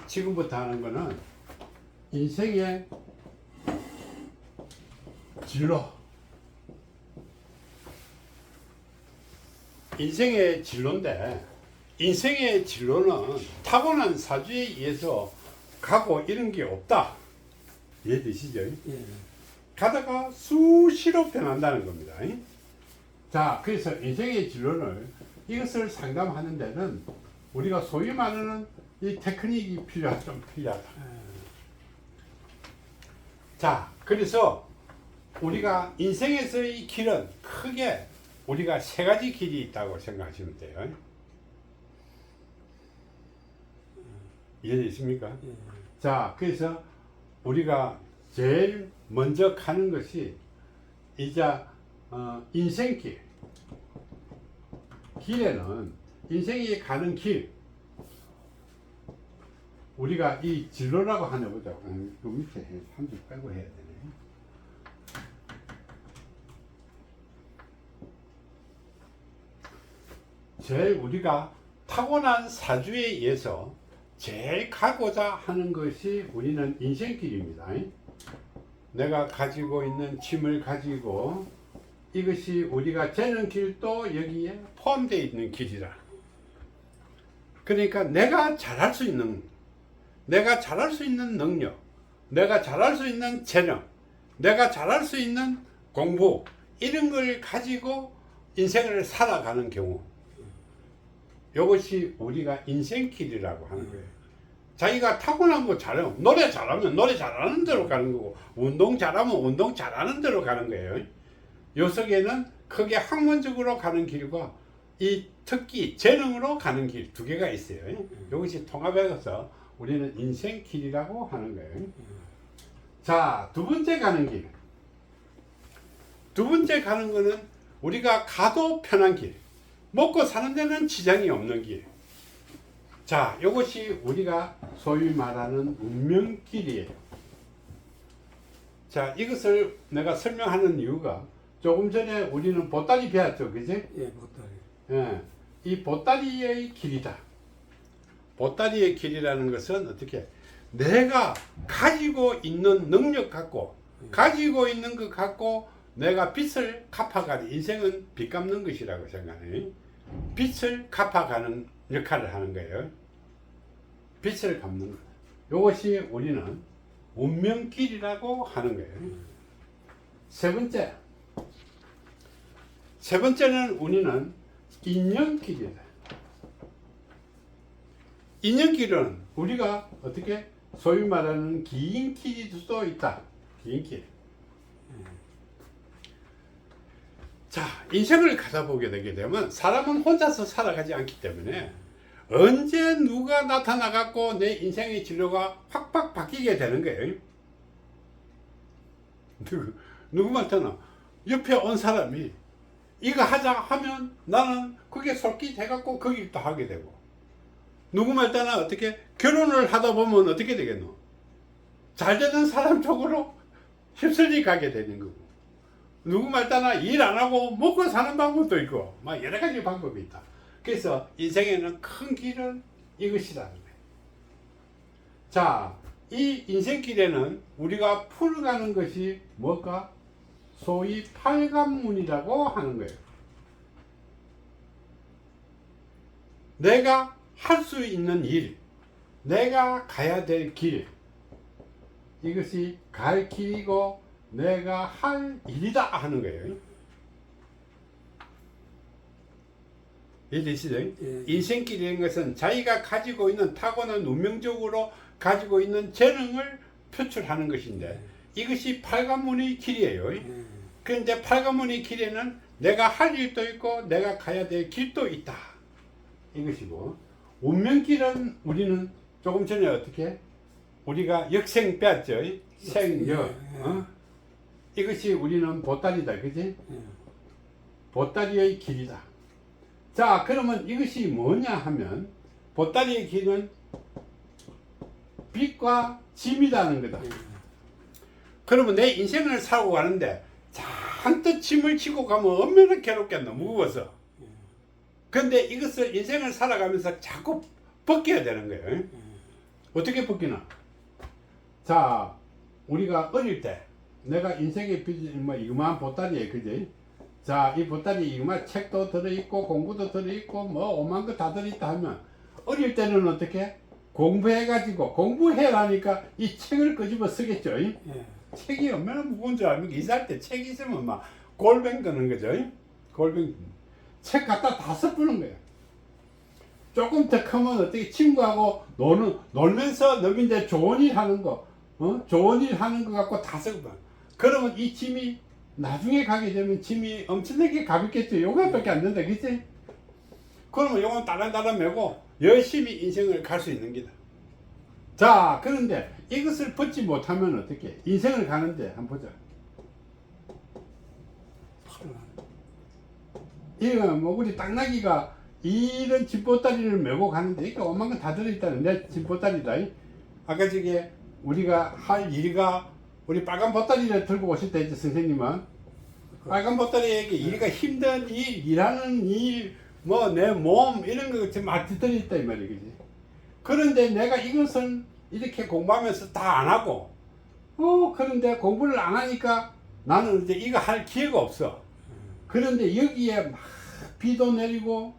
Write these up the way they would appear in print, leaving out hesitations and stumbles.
지금부터 하는 거는 인생의 진로. 인생의 진로인데, 인생의 진로는 타고난 사주에 의해서 가고 이런 게 없다. 이해되시죠? 예. 가다가 수시로 변한다는 겁니다. 자, 그래서 인생의 진로를 이것을 상담하는 데는 우리가 소위 말하는 이 테크닉이 좀 필요하다. 자, 그래서 우리가 인생에서의 길은 크게 우리가 세 가지 길이 있다고 생각하시면 돼요. 이해되십니까? 예. 자, 그래서 우리가 제일 먼저 가는 것이 이제 인생길. 길에는 인생이 가는 길. 우리가 이 진로라고 하나 보자. 그 밑에 한 줄 빼고 해야 되네. 제일 우리가 타고난 사주에 의해서 제일 가고자 하는 것이 우리는 인생길입니다. 내가 가지고 있는 짐을 가지고 이것이 우리가 재는 길도 여기에 포함되어 있는 길이라. 그러니까 내가 잘할 수 있는, 내가 잘할 수 있는 능력, 내가 잘할 수 있는 재능, 내가 잘할 수 있는 공부, 이런 걸 가지고 인생을 살아가는 경우, 이것이 우리가 인생길이라고 하는 거예요. 자기가 타고난 거 잘하면, 노래 잘하면 노래 잘하는 대로 가는 거고, 운동 잘하면 운동 잘하는 대로 가는 거예요. 요 속에는 크게 학문적으로 가는 길과 이 특기, 재능으로 가는 길 두 개가 있어요. 이것이 통합해서 우리는 인생길이라고 하는 거예요. 자, 두 번째 가는 길. 두 번째 가는 거는 우리가 가도 편한 길. 먹고 사는 데는 지장이 없는 길. 자, 이것이 우리가 소위 말하는 운명길이에요. 자, 이것을 내가 설명하는 이유가 조금 전에 우리는 보따리 배웠죠, 그지? 예, 보따리. 예, 이 보따리의 길이다. 보따리의 길이라는 것은 어떻게? 내가 가지고 있는 능력 갖고, 가지고 있는 것 갖고 내가 빚을 갚아가는, 인생은 빚 갚는 것이라고 생각해요. 빚을 갚아가는 역할을 하는 거예요. 빚을 갚는 것. 이것이 우리는 운명길이라고 하는 거예요. 세 번째는 우리는 인연길이다. 인연길은 우리가 어떻게 소위 말하는 긴 길이 수도 있다. 긴 길. 자, 인생을 가다 보게 되게 되면 사람은 혼자서 살아가지 않기 때문에 언제 누가 나타나 갖고 내 인생의 진로가 확 바뀌게 되는 거예요. 누구한테는 옆에 온 사람이 이거 하자 하면 나는 그게 솔깃해 갖고 그 일도 하게 되고, 누구 말 때나 어떻게 결혼을 하다 보면 어떻게 되겠노? 잘 되는 사람 쪽으로 휩쓸리 가게 되는 거고, 누구 말 때나 일 안 하고 먹고 사는 방법도 있고, 막 여러 가지 방법이 있다. 그래서 인생에는 큰 길은 이것이라는 거예요. 자, 이 인생길에는 우리가 풀어가는 것이 뭘까? 소위 팔관문이라고 하는 거예요. 내가 할 수 있는 일, 내가 가야 될 길, 이것이 갈 길이고 내가 할 일이다 하는 거예요. 이해되시죠? 예. 인생길이라는 것은 자기가 가지고 있는 타고난 운명적으로 가지고 있는 재능을 표출하는 것인데, 이것이 팔관문의 길이에요. 그런데 팔관문의 길에는 내가 할 일도 있고 내가 가야 될 길도 있다. 이것이고, 운명길은 우리는 조금 전에 어떻게 우리가 역생 빼었죠. 생역. 이것이 우리는 보따리다. 그지? 보따리의 길이다. 자, 그러면 이것이 뭐냐 하면, 보따리의 길은 빚과 짐이라는 거다. 그러면 내 인생을 살고 가는데 잔뜩 짐을 지고 가면 얼마나 괴롭겠노, 무거워서. 근데 이것을 인생을 살아가면서 자꾸 벗겨야 되는 거예요. 어떻게 벗기나? 자, 우리가 어릴 때 내가 인생의 빚이 뭐 이거만 보따리에 그지? 자, 이 보따리 이거만 책도 들어있고 공부도 들어있고 뭐 오만 거 다 들어있다 하면 어릴 때는 어떻게? 공부해가지고 공부해라니까 이 책을 끄집어 쓰겠죠. 예. 책이 얼마나 무거운 줄 압니까? 이사할 때 책 있으면 막 골뱅 드는 거죠. 골뱅. 책 갖다 다 섞는 거예요. 조금 더 크면 어떻게 친구하고 놀면서 너인데 좋은 일 하는 거, 좋은 일 하는 거 갖고 다 섞어. 그러면 이 짐이 나중에 가게 되면 짐이 엄청나게 가볍겠죠. 요거밖에 안 된다, 그치? 그러면 요건 따란따란 메고 열심히 인생을 갈 수 있는 기다. 자, 그런데 이것을 벗지 못하면 어떻게? 인생을 가는데 한번 보자. 이거 뭐 우리 땅나기가 이런 집보따리를 메고 가는데 이게 오만 건 다 들어있다는 내 집보따리다. 아까 저게 우리가 할 일이가 우리 빨간 보따리를 들고 오실 때 이제 선생님은 빨간 보따리에 일이가 힘든 일, 일하는 일, 뭐 내 몸 이런 거 지금 막 들어있다 이 말이야, 그지? 그런데 내가 이것은 이렇게 공부하면서 다 안 하고, 그런데 공부를 안 하니까 나는 이제 이거 할 기회가 없어. 그런데 여기에 막 비도 내리고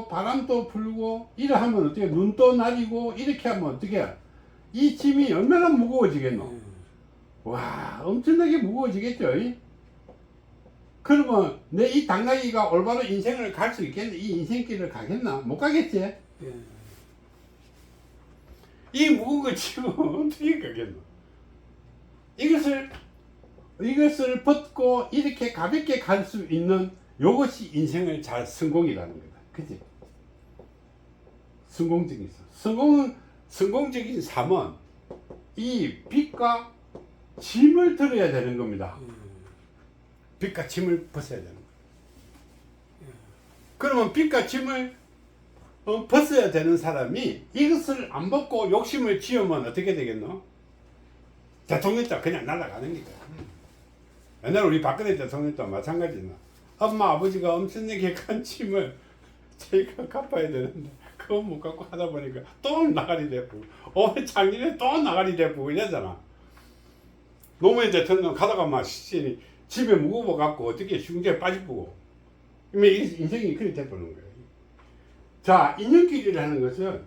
바람도 불고 이래 하면 어떻게 눈도 나리고 이렇게 하면 어떻게 이 짐이 얼마나 무거워지겠노? 와, 엄청나게 무거워지겠죠. 그러면 내 이 당나귀가 올바로 인생을 갈 수 있겠나? 이 인생길을 가겠나? 못 가겠지? 예. 이 무거운 걸 지금 어떻게 가겠노? 이것을 벗고 이렇게 가볍게 갈 수 있는 요것이 인생을 잘 성공이라는 거다. 그치? 성공적인 삶. 성공적인 삶은 이 빚과 짐을 들어야 되는 겁니다. 빚과 짐을 벗어야 되는 거예요. 그러면 빚과 짐을 벗어야 되는 사람이 이것을 안 벗고 욕심을 지으면 어떻게 되겠노? 대통령도 그냥 날아가는 거야. 옛날 우리 박근혜 대통령도 마찬가지나. 엄마 아버지가 엄청나게 큰 짐을 저희가 갚아야 되는데 그거 못 갚고 하다 보니까 또 나가리 대포. 올해 작년에 또 나가리 대포 이러잖아. 노무현 대통령 가다가 막 집에 무거워 갖고 어떻게 흉내에 빠지고. 인생이 그렇게 돼버리는 거예요. 자, 인연길이라는 것은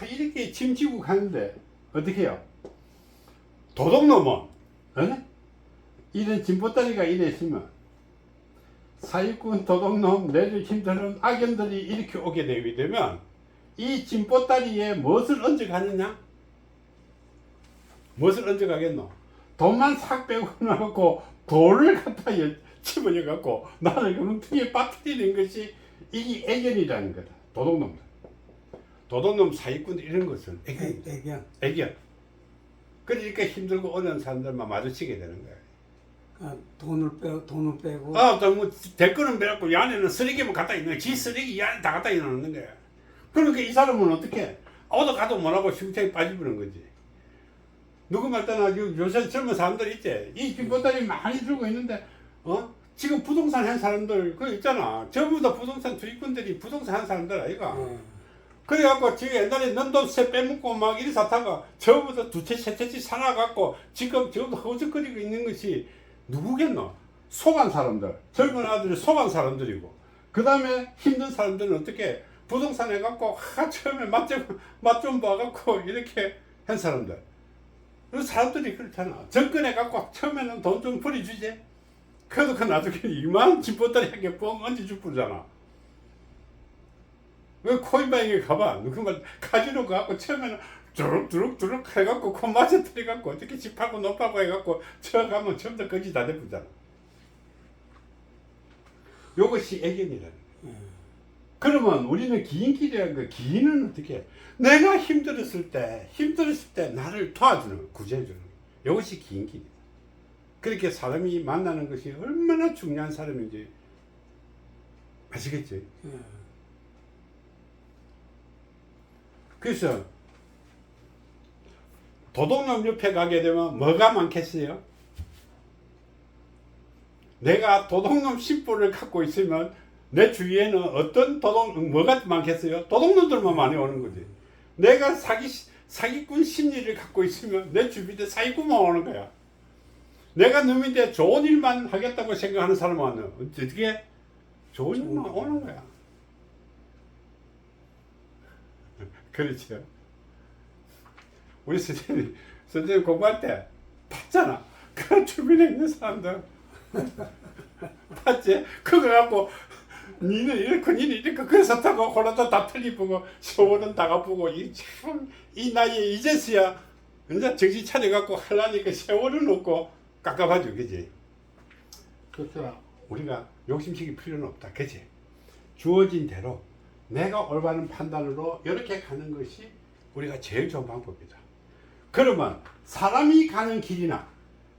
이렇게 짐 지고 가는데 어떻게 해요? 도둑놈은 이런 짐보따리가 이래 있으면 사기꾼 도둑놈 내를 힘드는 악연들이 이렇게 오게 되면 이 짐보따리에 무엇을 얹어가느냐? 무엇을 얹어가겠노? 돈만 싹 빼고 나갖고 돌을 갖다 집어넣어갖고 나를 그 뭉텅이에 빠뜨리는 것이 이게 애견이라는 거다. 도둑놈들. 도둑놈 사기꾼 이런 것은 애견. 그러니까 힘들고 어려운 사람들만 마주치게 되는 거야. 돈을 빼고. 뭐 대권은 빼갖고 이 안에는 쓰레기만 갖다 있는 거야. 지 쓰레기 이 안에 다 갖다 놓는 거야. 그러니까 이 사람은 어떻게? 어디 가도 못하고 흉창에 빠져버리는 거지. 누구 말따나 요새 젊은 사람들 있지. 이 뒷보따리 많이 들고 있는데, 지금 부동산 한 사람들 그 있잖아. 전부 다 부동산 투기꾼들이 부동산 한 사람들 아이가. 그래갖고 지금 옛날에 넘돈세 빼먹고 막 이리 사다가 전부 다 두 채, 세 채씩 사놔갖고 지금 전부 허적거리고 있는 것이 누구겠노? 속한 사람들. 젊은 아들이 속한 사람들이고. 그 다음에 힘든 사람들은 어떻게 부동산 해갖고 처음에 맛 좀 봐갖고 이렇게 한 사람들. 그 사람들이 그렇잖아. 정권해갖고 처음에는 돈 좀 벌어주지. 그래도 그 나중에 이만 집보따리 한 개 뻥 얹어줄 뿐잖아. 왜 코인방에 가봐. 누구만 카지노 가갖고 처음에는 두룩 해갖고 코 맞아뜨려갖고 어떻게 집하고 높하고 해갖고 쳐가면 전부 다 거지 다 돼버리잖아. 요것이 애견이라는 거야. 그러면 우리는 기인길이라는 거, 기인은 어떻게 해? 내가 힘들었을 때 나를 도와주는 거, 구제해주는 거. 요것이 기인길이다. 그렇게 사람이 만나는 것이 얼마나 중요한 사람인지 아시겠지? 그래서 도둑놈 옆에 가게 되면 뭐가 많겠어요? 내가 도둑놈 심보를 갖고 있으면 내 주위에는 어떤 뭐가 많겠어요? 도둑놈들만 많이 오는 거지. 내가 사기꾼 심리를 갖고 있으면 내 주변에 사기꾼만 오는 거야. 내가 놈인데 좋은 일만 하겠다고 생각하는 사람은 어떻게 좋은 일만 오는 거야. 그렇죠. 우리 선생님 공부할 때 봤잖아. 그 주변에 있는 사람들 봤지? 그거 갖고 니는 이렇고 니는 이렇고 그래서 타고 홀라도 다 틀리고 세월은 다 가쁘고 이 나이에 이제서야 이제 정신 차려갖고 하려니까 세월은 없고 깝깝하죠. 그지? 그래서 우리가 욕심식이 필요는 없다. 그지? 주어진 대로 내가 올바른 판단으로 이렇게 가는 것이 우리가 제일 좋은 방법이다. 그러면 사람이 가는 길이나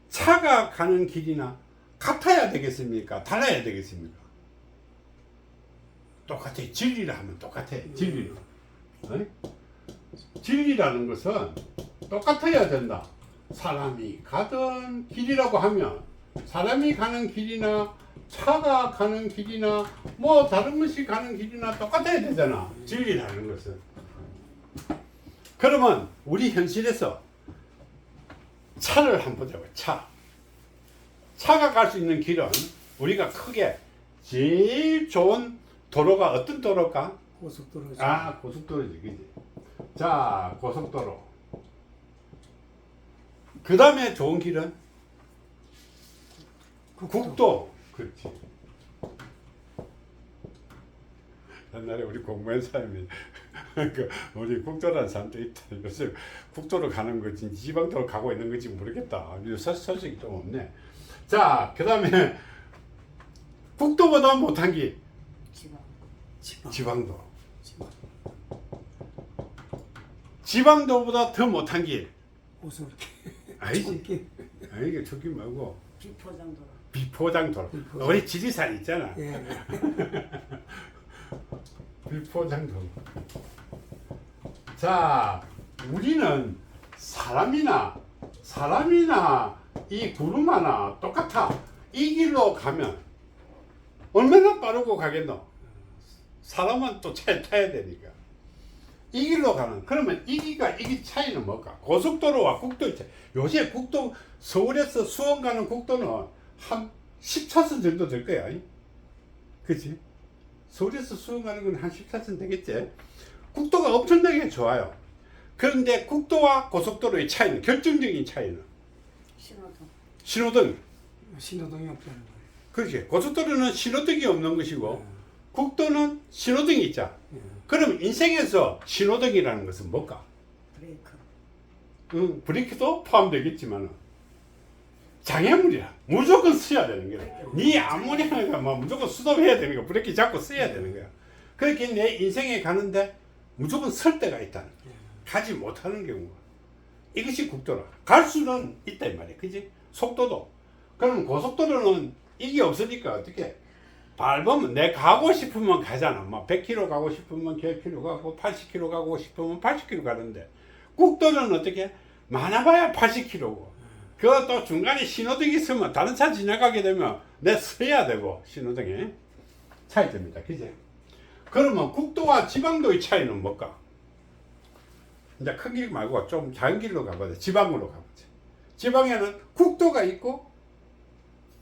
차가 가는 길이나 같아야 되겠습니까? 달라야 되겠습니까? 똑같아. 진리라 하면 똑같아. 진리로. 진리라는 것은 똑같아야 된다. 사람이 가던 길이라고 하면 사람이 가는 길이나 차가 가는 길이나 뭐 다른 것이 가는 길이나 똑같아야 되잖아. 진리라는 것은. 그러면 우리 현실에서 차를 한번 보자고. 차가 갈 수 있는 길은 우리가 크게 제일 좋은 도로가 어떤 도로일까? 고속도로지. 아, 고속도로지. 그지? 자, 고속도로. 그 다음에 좋은 길은? 국도. 그렇지. 옛날에 우리 공무원 사람이 우리 국도라는 사람도 있다. 요새 국도로 가는 거지 지방도로 가고 있는 건지 모르겠다. 소식이 좀 없네. 자, 그 다음에 국도보다 못한 길. 지방도. 지방도보다 더 못한 길. 고속길. 아니지. 아니, 이게 저길 말고. 비포장도로. 비포장도로. 우리 지리산 있잖아. 예. 비포장도로. 자, 우리는 사람이나 이 구름 하나 똑같아. 이 길로 가면 얼마나 빠르고 가겠노? 사람은 또 차에 타야 되니까. 이 길로 가는. 그러면 이 차이는 뭘까? 고속도로와 국도의 차이. 요새 국도, 서울에서 수원 가는 국도는 한 10차선 정도 될 거야. 그치? 서울에서 수원 가는 건 한 10차선 되겠지? 국도가 엄청나게 좋아요. 그런데 국도와 고속도로의 차이는, 결정적인 차이는? 신호등. 신호등이 없다는 거예요. 그렇지. 고속도로는 신호등이 없는 것이고, 국도는 신호등이 있자. 그럼 인생에서 신호등이라는 것은 뭘까? 브레이크. 브레이크도 포함되겠지만 장애물이야. 무조건 써야 되는 거야. 니 아무리 하니까 뭐 무조건 수동해야 되는 거야. 브레이크 잡고 써야 되는 거야. 그렇게 내 인생에 가는데 무조건 설 때가 있다는 거야. 가지 못하는 경우가. 이것이 국도라. 갈 수는 있다 이 말이야. 그지? 속도도. 그럼 고속도로는 이게 없으니까 어떻게? 밟으면 내 가고 싶으면 가잖아. 뭐 100km 가고 싶으면 100km 가고 80km 가고 싶으면 80km 가는데 국도는 어떻게? 많아봐야 80km고 그것도 중간에 신호등이 있으면 다른 차 지나가게 되면 내 서야 되고 신호등에 차이점이다. 그지? 그러면 국도와 지방도의 차이는 뭘까? 이제 큰 길 말고 좀 작은 길로 가보자. 지방으로 가보자. 지방에는 국도가 있고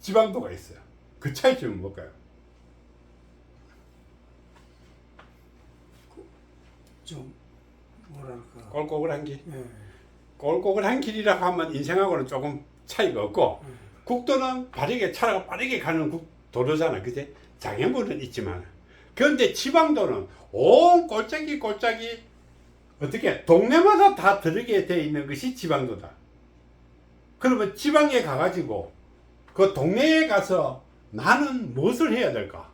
지방도가 있어요. 그 차이점은 뭘까요? 좀 뭐랄까. 꼴꼬글한 길. 예. 꼴꼬글한 길이라고 하면 인생하고는 조금 차이가 없고 국도는 차가 빠르게 가는 도로잖아. 그제? 장애물은 있지만. 그런데 지방도는 온 골짜기 어떻게 동네마다 다 들어게 돼 있는 것이 지방도다. 그러면 지방에 가가지고 그 동네에 가서 나는 무엇을 해야 될까?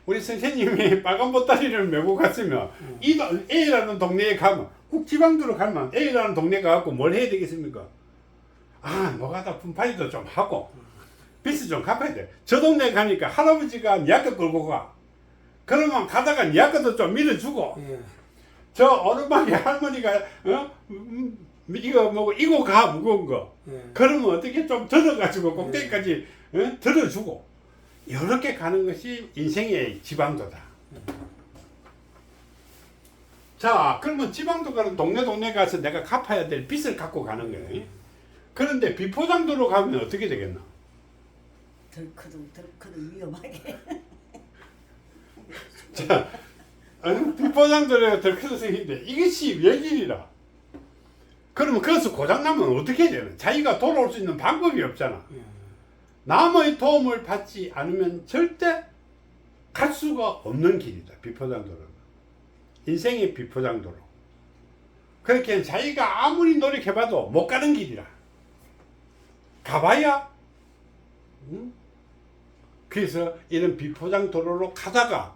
우리 선생님이 빨간 보따리를 메고 갔으면 이 A라는 동네에 가면 꼭 지방도로 가면 A라는 동네 가갖고 뭘 해야 되겠습니까? 아, 뭐가다 분파리도 좀 하고 빚을 좀 갚아야 돼. 저 동네 가니까 할아버지가 니아까 끌고 가. 그러면 가다가 니아까도 좀 밀어주고 예. 저 오르막에 할머니가 이거 뭐고 이거 가 무거운 거. 예. 그러면 어떻게 좀 들어가지고 꼭대기까지 들어주고 이렇게 가는 것이 인생의 지방도다. 자, 그러면 지방도로는 동네 가서 내가 갚아야 될 빚을 갖고 가는 거예요. 그런데 비포장도로 가면 어떻게 되겠나? 덜크덩 위험하게. 자, 비포장도로가 더 큰 생인데 이것이 외길이라. 그러면 거기서 고장나면 어떻게 해야 되나? 자기가 돌아올 수 있는 방법이 없잖아. 남의 도움을 받지 않으면 절대 갈 수가 없는 길이다. 비포장도로는. 인생의 비포장도로. 그렇게 자기가 아무리 노력해봐도 못 가는 길이라. 가봐야 그래서 이런 비포장도로로 가다가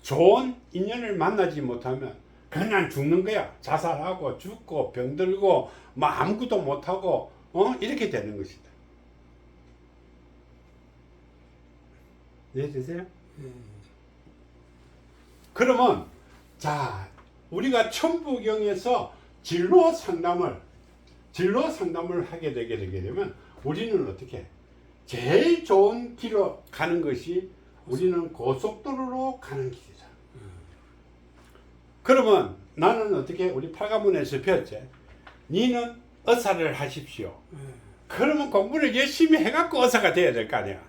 좋은 인연을 만나지 못하면 그냥 죽는 거야. 자살하고 죽고 병들고 뭐 아무것도 못하고 이렇게 되는 것이다. 이해되세요? 그러면 자, 우리가 천부경에서 진로 상담을 하게 되게 되면 우리는 어떻게 제일 좋은 길로 가는 것이 우리는 고속도로로 가는 길이다. 그러면 나는 어떻게 우리 팔가문에서 배웠지? 니는 의사를 하십시오. 그러면 공부를 열심히 해갖고 의사가 돼야 될 거 아니야.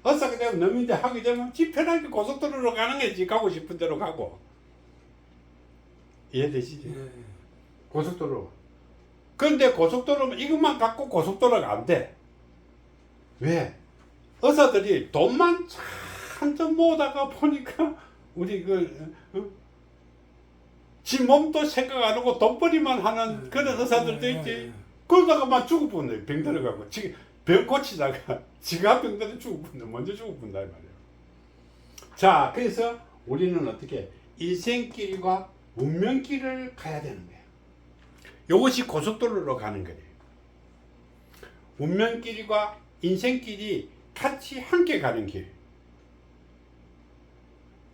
의사가 되면 넘인데 하게 되면 지 편하게 고속도로로 가는 거지. 가고 싶은 대로 가고. 이해되시죠? 고속도로. 그런데 고속도로면 이것만 갖고 고속도로가 안 돼. 왜? 의사들이 돈만 한참 모으다가 보니까 우리 지 몸도 생각 안 하고 돈벌이만 하는 그런 의사들도 있지. 그러다가 막 죽어본다. 병 들어가고. 병 고치다가 지가 병 들어 죽어본다. 먼저 죽어본다 이 말이에요. 자, 그래서 우리는 어떻게 인생길과 운명길을 가야 되는 거예요. 이것이 고속도로로 가는 거예요. 운명길과 인생길이 같이 함께 가는 길.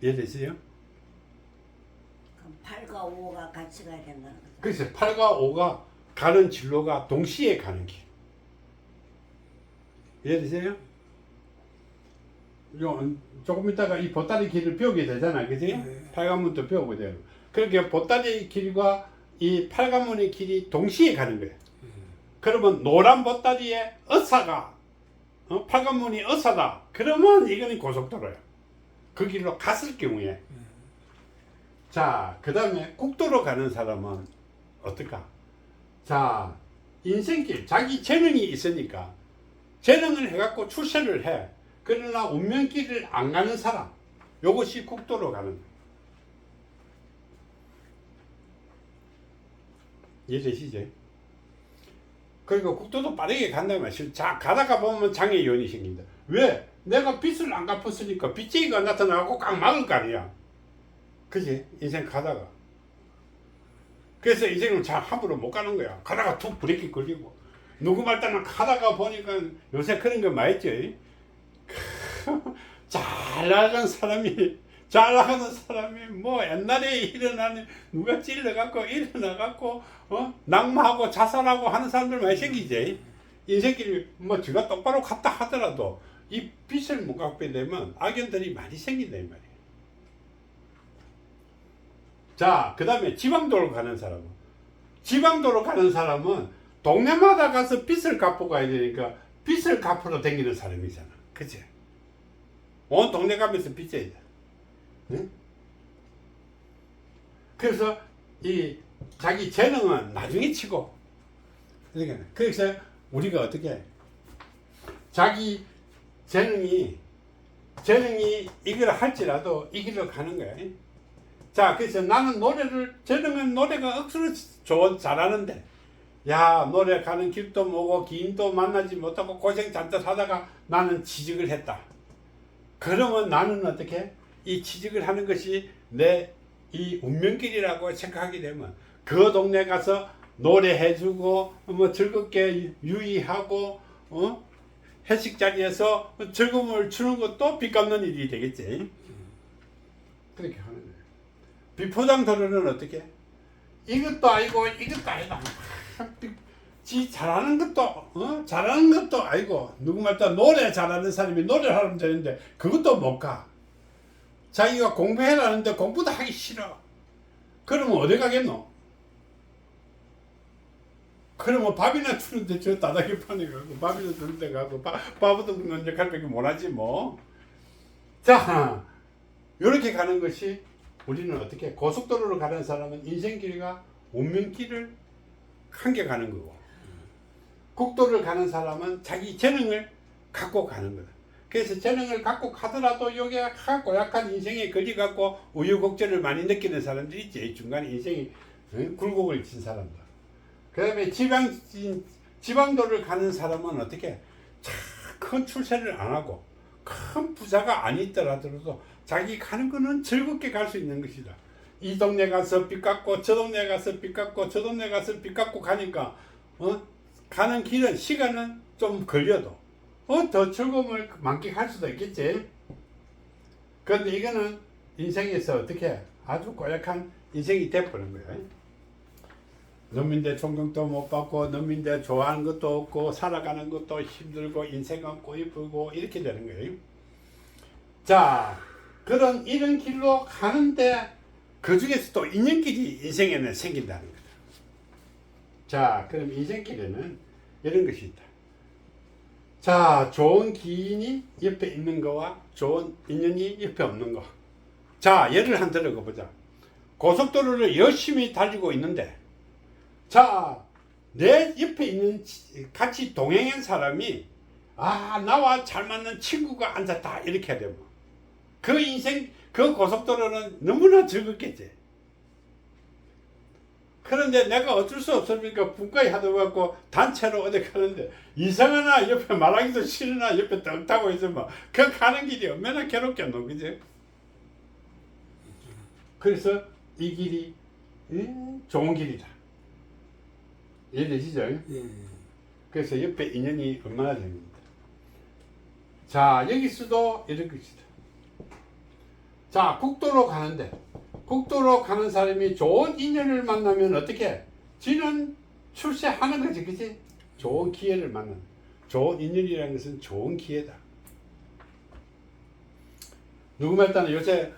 이해되세요? 그럼 8과 5가 같이 가야 된다는 거죠. 그래서 8과 5가 가는 진로가 동시에 가는 길. 이해되세요? 조금 있다가 이 보따리 길을 배우게 되잖아. 그지? 팔관문도 배우게 돼요. 그러니까 보따리 길과 이 팔관문의 길이 동시에 가는 거예요. 그러면 노란 보따리에 의사가 팔관문이 의사다. 그러면 이거는 고속도로야. 그 길로 갔을 경우에. 자, 그 다음에 국도로 가는 사람은 어떨까? 자, 인생길, 자기 재능이 있으니까 재능을 해갖고 출세를 해. 그러나 운명길을 안 가는 사람, 이것이 국도로 가는 거예요. 이해되시죠? 그러니까 국도도 빠르게 간다는 말이죠. 자, 가다가 보면 장애연이 생긴다. 왜? 내가 빚을 안 갚았으니까 빚쟁이가 나타나고 꽉 막을 거 아니야. 그지? 인생 가다가. 그래서 인생은 잘 함부로 못 가는 거야. 가다가 툭 브레이크 걸리고. 누구 말따나 가다가 보니까 요새 그런 거 많이 있죠. 잘 나가는 사람이 뭐 옛날에 일어나는 누가 찔러갖고 일어나갖고 낙마하고 자살하고 하는 사람들 많이 생기지. 인생길이 뭐 지가 똑바로 갔다 하더라도 이 빚을 못 갚게 되면 악연들이 많이 생긴다 이 말이에요. 자, 그 다음에 지방도로 가는 사람은 동네마다 가서 빚을 갚고 가야 되니까 빚을 갚으러 다니는 사람이잖아. 그치? 온 동네 가면서 빚져야 돼. 응? 그래서 이 자기 재능은 나중에 치고. 그래서 우리가 어떻게 해? 자기 재능이 이걸 할지라도 이 길로 가는 거야. 자, 그래서 나는 재능은 노래가 억수로 잘하는데, 야, 노래 가는 길도 뭐고, 기인도 만나지 못하고 고생 잔뜩 하다가 나는 취직을 했다. 그러면 나는 어떻게? 이 취직을 하는 것이 내 이 운명길이라고 생각하게 되면, 그 동네 가서 노래해주고, 뭐 즐겁게 유의하고, 회식 자리에서 즐거움을 주는 것도 빚 갚는 일이 되겠지. 그렇게 하는 거예요. 비포장도로는 어떻게? 이것도 아니고 이것도 아니다. 지 잘하는 것도 아니고 누구 말따 노래 잘하는 사람이 노래를 하면 되는데 그것도 못 가. 자기가 공부해라는데 공부도 하기 싫어. 그러면 어디 가겠노? 그러면 밥이나 주는데 저 다다기 판에 가고 밥이나 주는데 가고 밥도 먼저 갈 밖에 못하지 뭐. 자, 이렇게 가는 것이 우리는 어떻게 고속도로로 가는 사람은 인생길과 운명길을 함께 가는 거고, 국도를 가는 사람은 자기 재능을 갖고 가는 거다. 그래서 재능을 갖고 가더라도 여기에 고약한 인생에 걸려갖고 우유곡절을 많이 느끼는 사람들이 있지. 중간에 인생이 굴곡을 친 사람들. 그 다음에 지방도를 가는 사람은 어떻게 큰 출세를 안 하고 큰 부자가 아니더라도 자기 가는 거는 즐겁게 갈 수 있는 것이다. 이 동네 가서 빚 갚고 저 동네 가서 빚 갚고 저 동네 가서 빚 갚고 가니까 가는 길은 시간은 좀 걸려도 더 즐거움을 만끽할 수도 있겠지. 그런데 이거는 인생에서 어떻게 아주 고약한 인생이 돼버린 거야. 농민대 존경도 못 받고 농민대 좋아하는 것도 없고 살아가는 것도 힘들고 인생은 꼬이쁘고 이렇게 되는 거예요. 자, 그런 이런 길로 가는데 그 중에서 또 인연길이 인생에는 생긴다는 거죠. 자, 그럼 인생길에는 이런 것이 있다. 자, 좋은 기인이 옆에 있는 거와 좋은 인연이 옆에 없는 거. 자, 예를 한 들어 보자. 고속도로를 열심히 달리고 있는데, 자, 내 옆에 있는 같이 동행한 사람이 나와 잘 맞는 친구가 앉았다 이렇게 되면 그 인생 그 고속도로는 너무나 즐겁겠지. 그런데 내가 어쩔 수 없으니까 분가에 하다 갖고 단체로 어디 가는데 이상하나 옆에 말하기도 싫으나 옆에 떡 타고 있으면 그 가는 길이 얼마나 괴롭겠노, 그지? 그래서 이 길이 좋은 길이다. 이해되시죠? 예. 그래서 옆에 인연이 얼마나 됩니다. 자, 여기서도 이런 것이다. 자, 국도로 가는데 국도로 가는 사람이 좋은 인연을 만나면 어떻게? 지는 출세하는 거지, 그치? 좋은 기회를 만나는. 좋은 인연이라는 것은 좋은 기회다. 누구 말따는 요새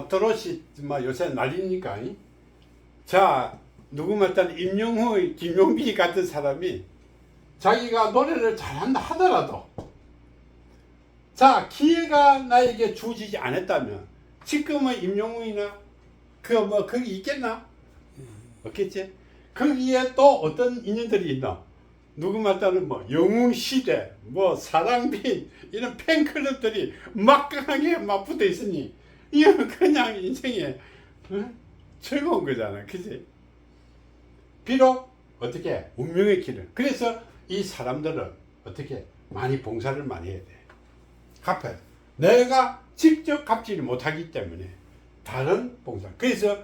트롯이 요새 난리니까. 자, 누구 말따는 임영웅, 김용빈 같은 사람이 자기가 노래를 잘한다 하더라도 자, 기회가 나에게 주어지지 않았다면 지금의 임영웅이나 거기 있겠나? 없겠지? 거기에 또 어떤 인연들이 있나? 누구 말따는 영웅시대, 사랑빈 이런 팬클럽들이 막강하게 붙어 있으니 이건 그냥 인생에 즐거운 거잖아, 그치? 비록 어떻게 운명의 길을. 그래서 이 사람들은 어떻게 많이 봉사를 많이 해야 돼. 갚아야 돼. 내가 직접 갚지를 못하기 때문에 다른 봉사. 그래서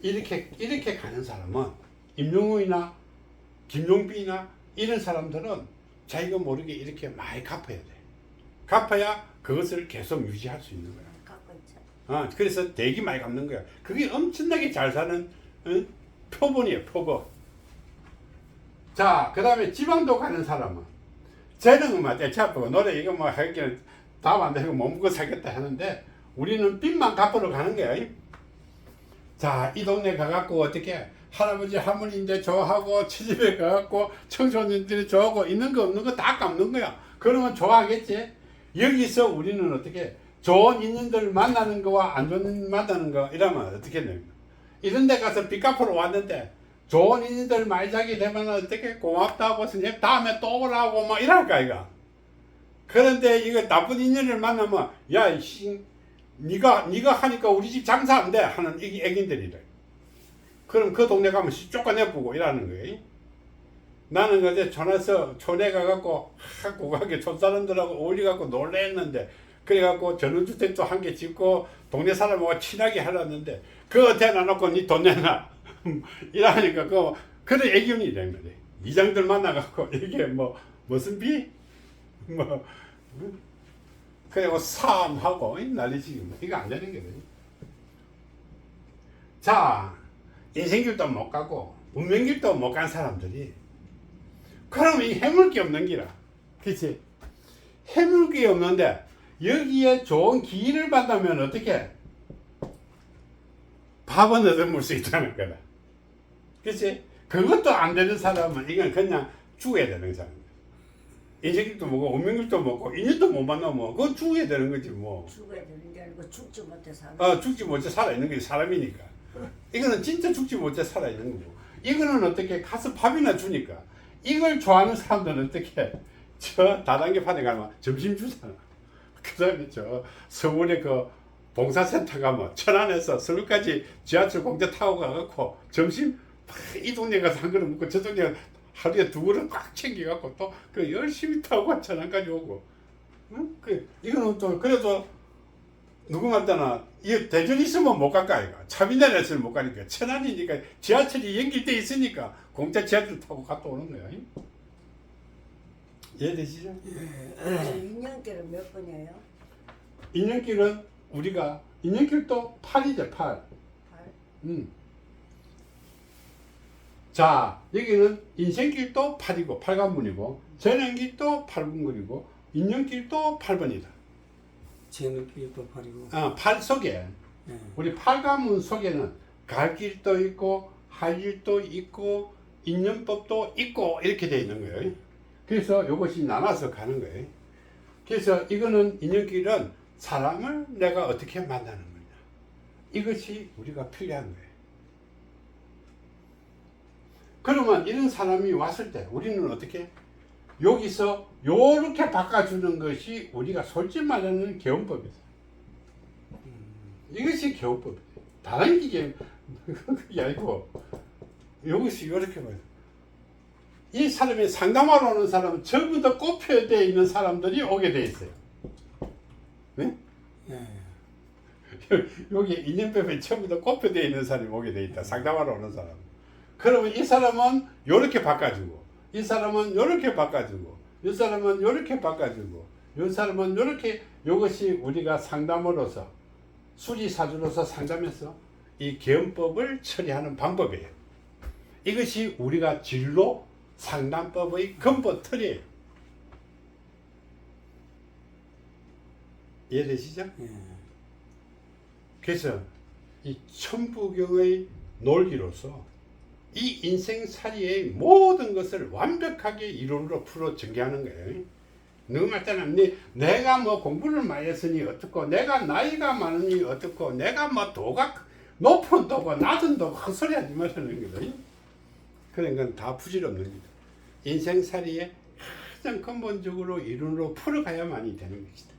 이렇게 가는 사람은 임영웅이나 김용빈이나 이런 사람들은 자기가 모르게 이렇게 많이 갚아야 돼. 갚아야 그것을 계속 유지할 수 있는 거야. 갖고 있죠. 그래서 되게 많이 갚는 거야. 그게 엄청나게 잘 사는 표본이에요, 표본. 자, 그 다음에 지방도 가는 사람은 재능은 대체하고 노래 이거 하기는 답 안 되고 못 먹고 살겠다 하는데 우리는 빚만 갚으러 가는 거야. 자, 이 동네 가갖고 어떻게 할아버지 할머니인데 좋아하고 시집에 가갖고 청소년들이 좋아하고 있는 거 없는 거 다 갚는 거야. 그러면 좋아하겠지. 여기서 우리는 어떻게 좋은 인연들 만나는 거와 안 좋은 인연 만나는 거 이러면 어떻게 되는 거야. 이런 데 가서 빚 갚으러 왔는데 좋은 인연들 많이 자게 되면 어떻게 고맙다고 선생님 다음에 또 오라고 이랄까 이거. 그런데 이거 나쁜 인연을 만나면 야 니가 하니까 우리 집 장사 안 돼 하는 애기들이래. 그럼 그 동네 가면 쫓아내보고 이러는 거예요. 나는 그때 촌에 가갖고 고가게 촌사람들하고 어울려갖고 놀랬는데 그래갖고 전원주택도 한 개 짓고 동네 사람하고 친하게 하려는데 그거 대놔놓고 니 돈 내놔 이러니까 그런 애견이 된 거지. 이장들 만나갖고 이게 무슨 비? 그리고 싸움하고 난리치기 이거 안 되는 거지. 자, 인생길도 못 가고 운명길도 못 간 사람들이 그럼 이 해물기 없는 기라. 그치? 해물기 없는데 여기에 좋은 기회를 받으면 어떻게? 밥은 얻어먹을 수 있다는 거다. 그치? 그것도 안 되는 사람은 이건 그냥 죽어야 되는 사람. 인생길도 먹고 운명길도 먹고 인연도 못 만나면 그건 죽어야 되는 거지 뭐. 죽어야 되는 게 아니고 죽지 못해 사는 죽지 못해 살아있는 게 사람이니까. 이거는 진짜 죽지 못해 살아있는 거고. 이거는 어떻게 가서 밥이나 주니까. 이걸 좋아하는 사람들은 어떻게 저 다단계 판에 가면 점심 주잖아. 그 다음에 저 서울에 그 봉사센터 가면 천안에서 서울까지 지하철 공짜 타고 가갖고 점심 이 동네 가서 한 그릇 먹고 저 동네 가서 하루에 두 그릇 꽉 챙겨갖고 또 그 열심히 타고 천안까지 오고. 응? 이거는 또 그래도 누구 말따나 이 대전 있으면 못 갈까 이거 차비나라에서는 못 가니까 천안이니까 지하철이 연결돼 있으니까 공짜 지하철 타고 갔다 오는 거야. 이해되시죠? 인연길은 몇 번이에요? 인연길은 우리가 인연길도 8이죠 8. 8? 자 여기는 인생길도 8이고 8관문이고 전행길도 8분거리고 인연길도 8번이다. 재능길도 버리고. 8 속에 예. 우리 8관문 속에는 갈 길도 있고 할 일도 있고 인연법도 있고 이렇게 되어 있는 거예요. 그래서 이것이 나눠서 가는 거예요. 그래서 이거는 인연길은 사람을 내가 어떻게 만나는 거냐. 이것이 우리가 필요한 거예요. 그러면 이런 사람이 왔을 때 우리는 어떻게 여기서 요렇게 바꿔주는 것이 우리가 솔직히 말하는 개운법이다. 이것이 개운법이다. 다른 게 그게 아니고 여기서 이렇게 봐요. 이 사람이 상담하러 오는 사람은 전부 다 꼽혀져 있는 사람들이 오게 돼 있어요. 네? 예. 여기 인연법에 전부 다 꼽혀져 있는 사람이 오게 돼 있다. 상담하러 오는 사람. 그러면 이 사람은 요렇게 바꿔주고, 이 사람은 요렇게 바꿔주고, 이 사람은 요렇게 바꿔주고, 이 사람은 요렇게, 요것이 우리가 상담으로서 수리사주로서 상담해서 이 개헌법을 처리하는 방법이에요. 이것이 우리가 진로 상담법의 근본 틀이에요. 이해되시죠? 예. 그래서 이 천부경의 놀기로서 이 인생살이의 모든 것을 완벽하게 이론으로 풀어 전개하는 거예요. 누구 말잖아. 내가 뭐 공부를 많이 했으니 어떻고, 내가 나이가 많으니 어떻고, 내가 뭐 도가 높은 도고 낮은 도고 헛소리 하지 말라는 거다. 그런 건 다 부질없는 거다. 인생살이에 가장 근본적으로 이론으로 풀어가야만이 되는 것이다.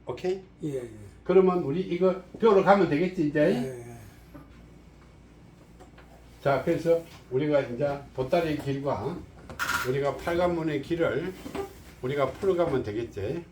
오케이? 예. 예. 그러면 우리 이거 배우러 가면 되겠지 이제? 예. 자, 그래서 우리가 이제 보따리 길과 우리가 팔관문의 길을 우리가 풀어가면 되겠지.